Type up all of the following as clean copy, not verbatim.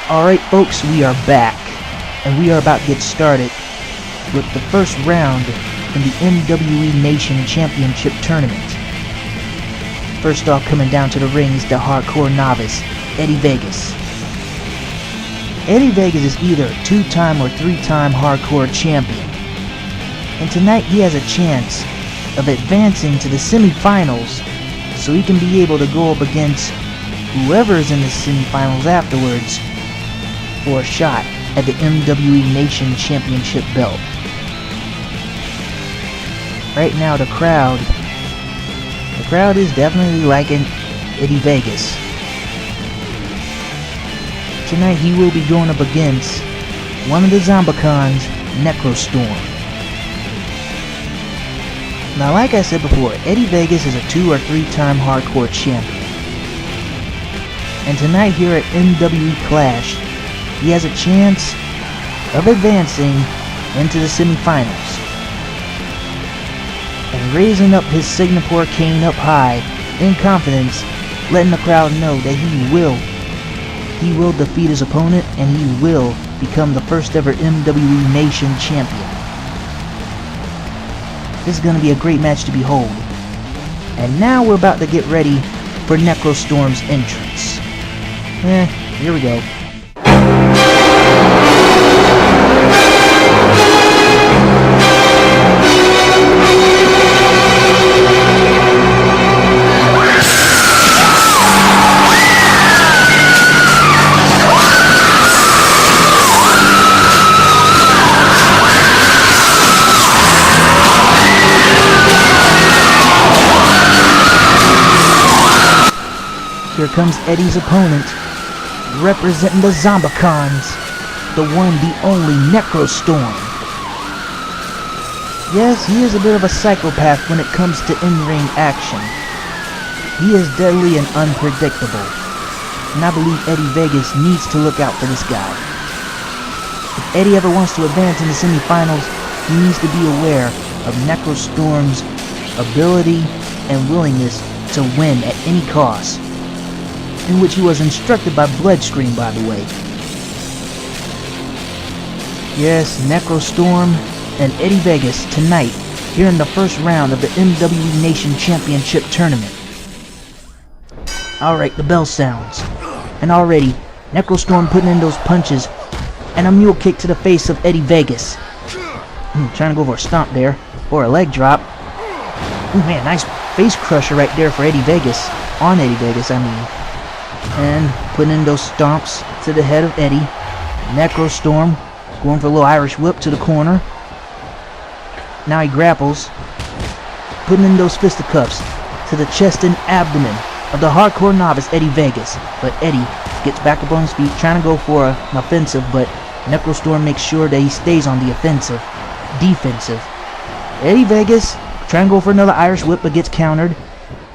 Alright folks, we are back, and we are about to get started with the first round in the MWE Nation Championship Tournament. First off, coming down to the ring is the hardcore novice, Eddie Vegas. Eddie Vegas is either a 2-time or 3-time hardcore champion, and tonight he has a chance of advancing to the semifinals so he can be able to go up against whoever is in the semifinals afterwards for a shot at the MWE Nation Championship belt. Right now the crowd is definitely liking Eddie Vegas. Tonight he will be going up against one of the Zombicons, Necrostorm. Now, like I said before, Eddie Vegas is a 2- or 3-time hardcore champion. And tonight here at MWE Clash, he has a chance of advancing into the semifinals and raising up his Singapore cane up high in confidence, letting the crowd know that he will defeat his opponent and he will become the first ever MWE Nation champion. This is going to be a great match to behold. And now we're about to get ready for Necrostorm's entrance. Here we go. Here comes Eddie's opponent, representing the Zombicons, the one, the only Necrostorm. Yes, he is a bit of a psychopath when it comes to in-ring action. He is deadly and unpredictable, and I believe Eddie Vegas needs to look out for this guy. If Eddie ever wants to advance in the semifinals, he needs to be aware of Necrostorm's ability and willingness to win at any cost, in which he was instructed by Bloodscreen, by the way. Yes, Necrostorm and Eddie Vegas tonight here in the first round of the MWE Nation Championship Tournament. Alright, the bell sounds, and already Necrostorm putting in those punches and a mule kick to the face of Eddie Vegas. Trying to go for a stomp there, or a leg drop. Man, nice face crusher right there for Eddie Vegas, on Eddie Vegas I mean. And putting in those stomps to the head of Eddie. Necrostorm going for a little Irish whip to the corner. Now he grapples, putting in those fisticuffs to the chest and abdomen of the hardcore novice Eddie Vegas. But Eddie gets back up on his feet, trying to go for an offensive, but Necrostorm makes sure that he stays on the defensive. Eddie Vegas trying to go for another Irish whip, but gets countered.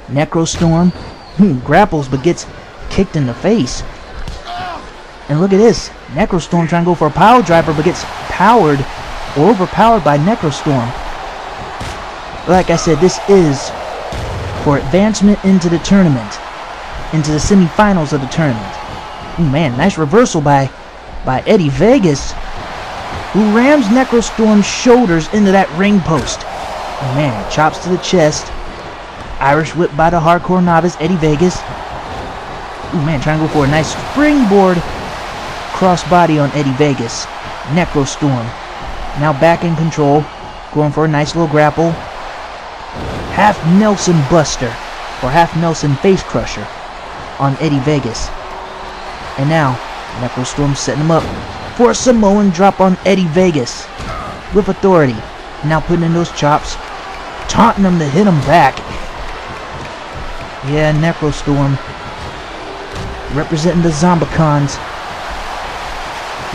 Necrostorm grapples, but gets kicked in the face. And look at this, Necrostorm trying to go for a power driver, but gets powered or overpowered by Necrostorm. Like I said, this is for advancement into the tournament, into the semifinals of the tournament. Man, nice reversal by Eddie Vegas, who rams Necrostorm's shoulders into that ring post. Man, chops to the chest. Irish whip by the hardcore novice Eddie Vegas. Man, trying to go for a nice springboard crossbody on Eddie Vegas. Necrostorm now back in control, going for a nice little grapple. Half Nelson Buster, or half Nelson Face Crusher on Eddie Vegas. And now Necrostorm setting him up for a Samoan drop on Eddie Vegas with authority. Now putting in those chops, taunting him to hit him back. Yeah, Necrostorm, representing the Zombicons,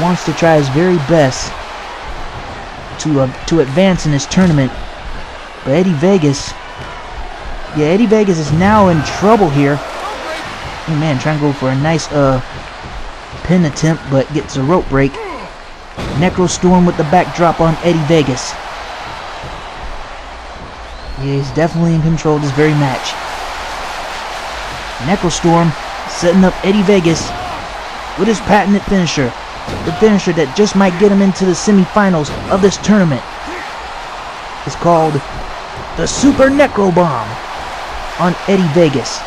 wants to try his very best to advance in this tournament. But Eddie Vegas is now in trouble here. Man, trying to go for a nice pin attempt, but gets a rope break. Necrostorm with the backdrop on Eddie Vegas. Yeah, he's definitely in control of this very match. Necrostorm setting up Eddie Vegas with his patented finisher. The finisher that just might get him into the semifinals of this tournament. It's called the Super Necro Bomb on Eddie Vegas.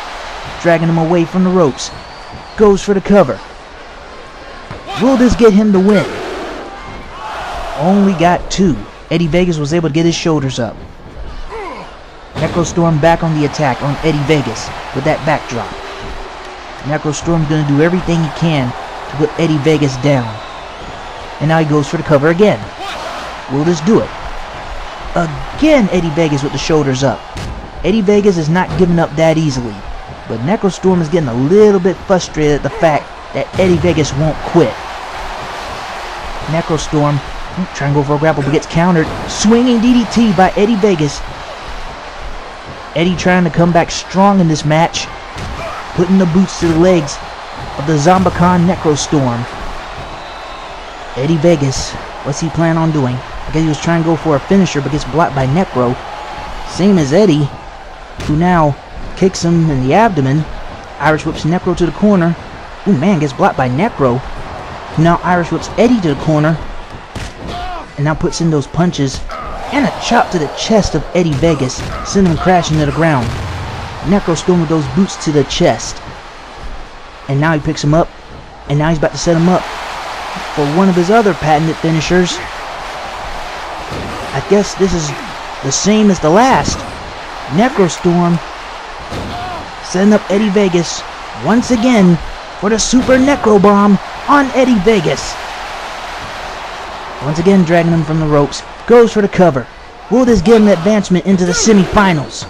Dragging him away from the ropes. Goes for the cover. Will this get him the win? Only got 2. Eddie Vegas was able to get his shoulders up. Necrostorm back on the attack on Eddie Vegas with that backdrop. Necrostorm's gonna do everything he can to put Eddie Vegas down. And now he goes for the cover again. Will this do it? Again, Eddie Vegas with the shoulders up. Eddie Vegas is not giving up that easily. But Necrostorm is getting a little bit frustrated at the fact that Eddie Vegas won't quit. Necrostorm trying to go for a grapple but gets countered. Swinging DDT by Eddie Vegas. Eddie trying to come back strong in this match. Putting the boots to the legs of the Zombicon Necrostorm. Eddie Vegas, what's he plan on doing? I guess he was trying to go for a finisher but gets blocked by Necro. Same as Eddie, who now kicks him in the abdomen. Irish whips Necro to the corner. Ooh man, gets blocked by Necro. Who now Irish whips Eddie to the corner. And now puts in those punches. And a chop to the chest of Eddie Vegas, sending him crashing to the ground. Necrostorm with those boots to the chest. And now he picks him up. And now he's about to set him up for one of his other patented finishers. I guess this is the same as the last. Necrostorm setting up Eddie Vegas once again for the Super Necro Bomb on Eddie Vegas. Once again dragging him from the ropes. Goes for the cover. Will this give him advancement into the semifinals?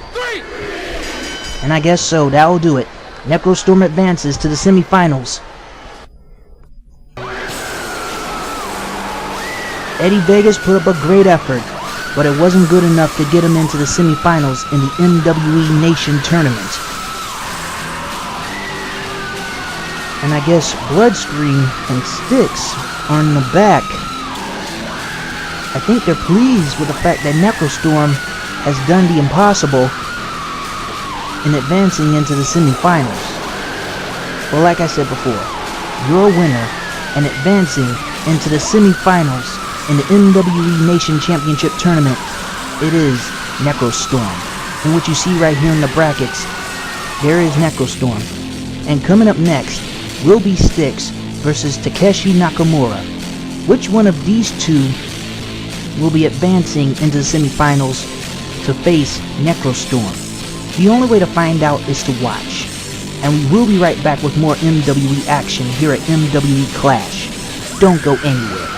And I guess so. That will do it. Necrostorm advances to the semifinals. Eddie Vegas put up a great effort, but it wasn't good enough to get him into the semifinals in the MWE Nation Tournament. And I guess Bloodstream and Styx are in the back. I think they're pleased with the fact that Necrostorm has done the impossible in advancing into the semifinals. Well, like I said before, your winner and advancing into the semifinals in the MWE Nation Championship Tournament, it is Necrostorm. And what you see right here in the brackets, there is Necrostorm. And coming up next will be Styx versus Takeshi Nakamura. Which one of these two will be advancing into the semifinals to face Necrostorm? The only way to find out is to watch. And we will be right back with more MWE action here at MWE Clash. Don't go anywhere.